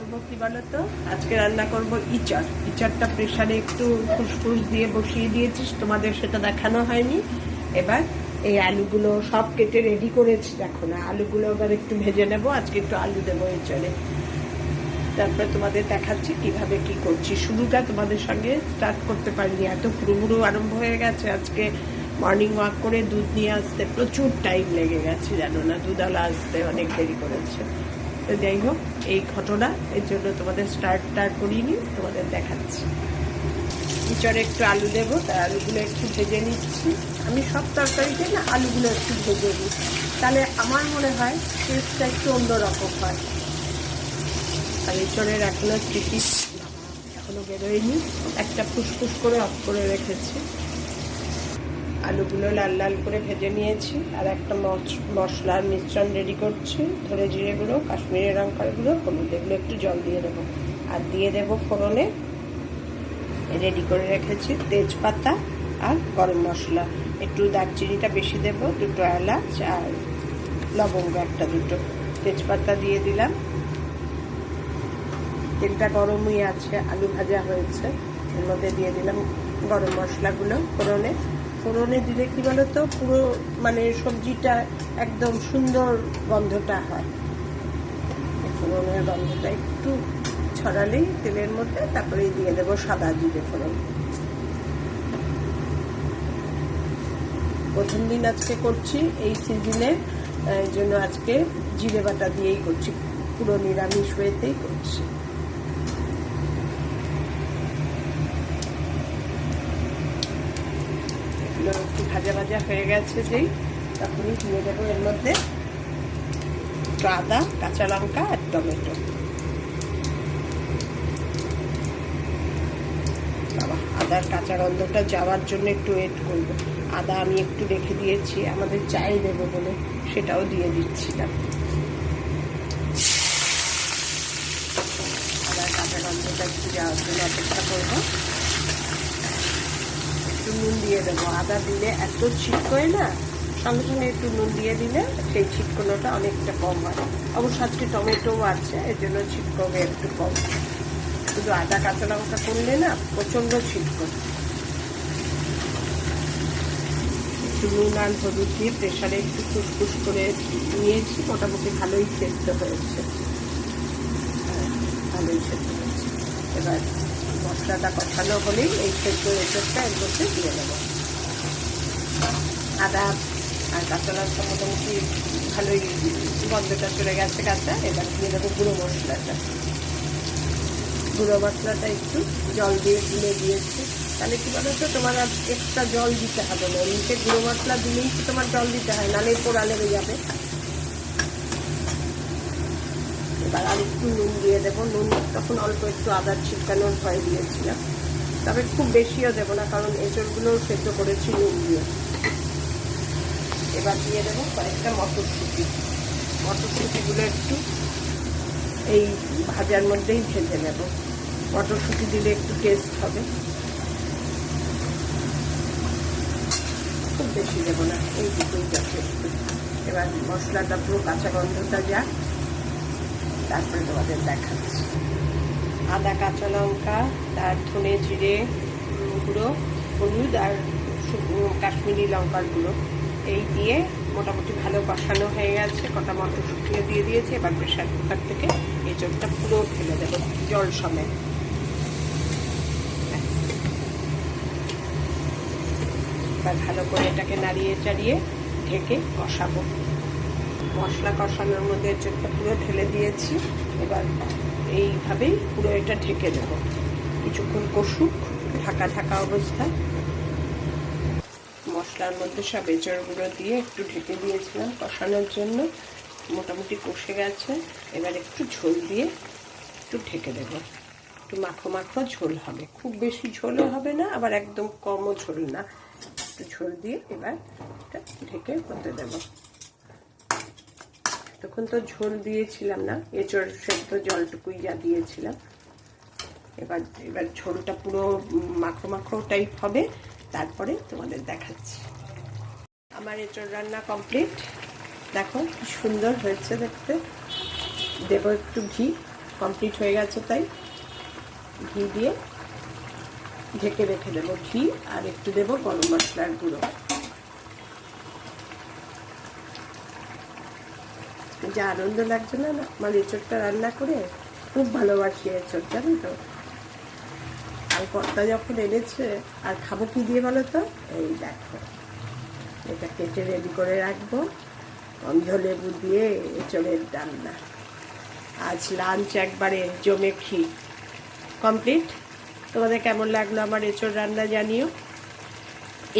করব কি বলো তো, আজকে রান্না করব ইঁচড়। ইঁচড়টা প্রেসারে একটু ফুসফুস দিয়ে বসিয়ে দিয়েছিস, তোমাদের সেটা দেখানো হয়নি। এবার এই আলুগুলো সব কেটে রেডি করেছি, দেখো না, আলুগুলো এবার একটু ভেজে নেব। আজকে একটু আলু দেবো ইঁচড়ে, তারপরে তোমাদের দেখাচ্ছি কিভাবে কি করছি। শুরুটা তোমাদের সঙ্গে স্টার্ট করতে পারিনি, এত পুরোপুরো আরম্ভ হয়ে গেছে। আজকে মর্নিং ওয়াক করে দুধ নিয়ে আসতে প্রচুর টাইম লেগে গেছে, জানো না, দুধওয়ালা আসতে অনেক দেরি করেছে। তো যাই হোক, এই ঘটনা, এর জন্য তোমাদের স্টার্ট করিনি, তোমাদের দেখাচ্ছি। ইঁচড়ে একটু আলু দেবো, তাই আলুগুলো একটু ভেজে নিচ্ছি। আমি সব তরকারিতে না আলুগুলো একটু ভেজে নিই, তাহলে আমার মনে হয় টেস্টটা একটু অন্যরকম হয়। আর ইঁচড়ের এখনো বেরোয়নি, একটা ফুসফুস করে অফ করে রেখেছি। আলুগুলো লাল লাল করে ভেজে নিয়েছি, আর একটা মশলার মিশ্রণ রেডি করছি। ধরে জিরে গুঁড়ো, কাশ্মীরি লঙ্কার গুঁড়ো, হলুদ, এগুলো একটু জল দিয়ে দেবো। আর দিয়ে দেবো ফোড়নে রেডি করে রেখেছি তেজপাতা আর গরম মশলা। একটু দারচিনিটা বেশি দেবো, দুটো এলাচ আর লবঙ্গ একটা দুটো। তেজপাতা দিয়ে দিলাম, তেলটা গরমই আছে, আলু ভাজা হয়েছে, এর মধ্যে দিয়ে দিলাম গরম মশলাগুলো। ফোড়নে দিলে কি বলতো, পুরো মানে সবজিটা একদম সুন্দর গন্ধটা হয়। ফোড়নের গন্ধটা একটু ছড়ালেই তেলের মধ্যে, তারপরে দিয়ে দেবো সাদা জিরে ফোড়ন। প্রথম দিন আজকে করছি এই সিজনে, এই জন্য আজকে জিরে বাটা দিয়েই করছি, পুরো নিরামিষ ওয়েতেই করছি। একটু ভাজা ভাজা হয়ে গেছে যেই, তখনই দিয়ে দেবো এর মধ্যে আদা, কাঁচা লঙ্কা আর টমেটো। আদার কাঁচা গন্ধটা যাওয়ার জন্য একটু ওয়েট করবো। আদা আমি একটু রেখে দিয়েছি আমাদের চায়ে দেবো বলে, সেটাও দিয়ে দিচ্ছিলাম। আদার কাঁচা গন্ধটা একটু যাওয়ার জন্য অপেক্ষা করবো। একটু নুন দিয়ে দেবো, আদা দিলে এত ছিটকোয় না, সঙ্গে সঙ্গে একটু নুন দিয়ে দিলে সেই ছিটকোনোটা অনেকটা কম হয়। অবশ্য আজকে টমেটোও আছে, এর জন্য ছিটকোবে একটু কম। শুধু আদা কাঁচা লঙ্কা করলে না প্রচণ্ড ছিটকোয়। একটু নুন আর হলুদ দিয়ে প্রেশারে একটু ফুসফুস করে নিয়েছি, মোটামুটি ভালোই সেদ্ধ হয়েছে, ভালোই সেদ্ধ হয়েছে। এবার মশলাটা কষানো হলেই এই সেদ্ধ এঁচড়টা এর মধ্যে দিয়ে দেবো। আদা আর কাঁচা লঙ্কা মোটামুটি ভালোই গন্ধটা চলে গেছে কাঁচা। এবার দিয়ে দেবো গুঁড়ো মশলাটা। গুঁড়ো মশলাটা একটু জল দিয়ে গুলে দিয়েছি, তাহলে কি বলো তো, তোমার আর এক্সট্রা জল দিতে হবে না। নিচে গুঁড়ো মশলা দিলেই তো তোমার জল দিতে হয়, নাহলে পোড়া লেগে যাবে। এবার আর একটু নুন দিয়ে দেবো। নুন তখন অল্প একটু আদার ছিটকানোর ভয় দিয়েছিলাম, তবে খুব বেশিও দেবো না, কারণ এঁচড়গুলোও সেদ্ধ করেছি নুন দিয়ে। এবার দিয়ে দেবো কয়েকটা মটরশুঁটি। মটরশুঁটিগুলো একটু এই ভাজার মধ্যেই ভেজে নেব। মটরশুঁটি দিলে একটু টেস্ট হবে, খুব বেশি দেবো না, এইটুকুই যথেষ্ট। এবার মশলাটা পুরো কাঁচা গন্ধটা যাক, তারপরে তোমাদের দেখাচ্ছি। আদা, কাঁচা লঙ্কা, তার ধনে জিরে গুঁড়ো, হলুদ আর কাশ্মীরি লঙ্কার গুঁড়ো, এই দিয়ে মোটামুটি ভালো কষানো হয়ে গেছে। কটা মটরশুঁটিও দিয়ে দিয়েছি। এবার প্রেশার কুকার থেকে এঁচড়টা পুরো ফেলে দেবো জল সমেত। এবার ভালো করে এটাকে নাড়িয়ে চাড়িয়ে ঢেকে কষাবো। মশলা কষানোর মধ্যে এঁচড়টা পুরো ঢেলে দিয়েছি। এবার এইভাবেই পুরো এটা ঢেকে দেব, কিছুক্ষণ কষুক ঢাকা অবস্থায়। মশলার মধ্যে সব এঁচড়গুলো দিয়ে একটু ঢেকে দিয়েছিলাম কষানোর জন্য, মোটামুটি কষে গেছে। এবার একটু ঝোল দিয়ে একটু ঢেকে দেব, একটু মাখো মাখো ঝোল হবে, খুব বেশি ঝোলও হবে না, আবার একদম কমও ঝোল না, একটু ঝোল দিয়ে এবার এটা ঢেকে হতে দেব। তখন তো ঝোল দিয়েছিলাম না, এঁচড় সেদ্ধ জলটুকুই যা দিয়েছিলাম। এবার ঝোলটা পুরো মাখো মাখো টাইপ হবে, তারপরে তোমাদের দেখাচ্ছি। আমার এঁচড় রান্না কমপ্লিট, দেখো কি সুন্দর হয়েছে দেখতে। দেবো একটু ঘি, কমপ্লিট হয়ে গেছে, তাই ঘি দিয়ে ঢেকে রেখে দেবো। ঘি আর একটু দেবো গরম মশলার গুঁড়ো। যা আনন্দ লাগছে না আমার এঁচোড়টা রান্না করে, খুব ভালোবাসি এঁচোড়, জানো তো। আর কর্তা যখন এনেছে, আর খাবো কি দিয়ে বলো তো, এই দেখো এটা কেটে রেডি করে রাখবো, গন্ধ লেবু দিয়ে এঁচোড়ের রান্না। আজ লাঞ্চ একবারে জমে ক্ষীর কমপ্লিট। তোমাদের কেমন লাগলো আমার এঁচোড় রান্না জানিও।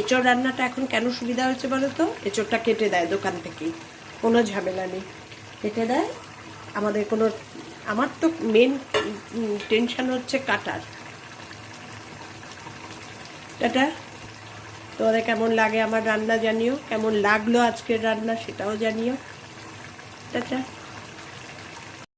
এঁচোড় রান্নাটা এখন কেন সুবিধা হচ্ছে বলো তো, এঁচোড়টা কেটে দেয় দোকান থেকেই, কোনো ঝামেলা নেই, কেটে দেয়। আমাদের কোনো, আমার তো মেন টেনশন হচ্ছে কাটার। টাটা। তোমাদের কেমন লাগে আমার রান্না জানিও, কেমন লাগলো আজকের রান্না সেটাও জানিও। টাটা।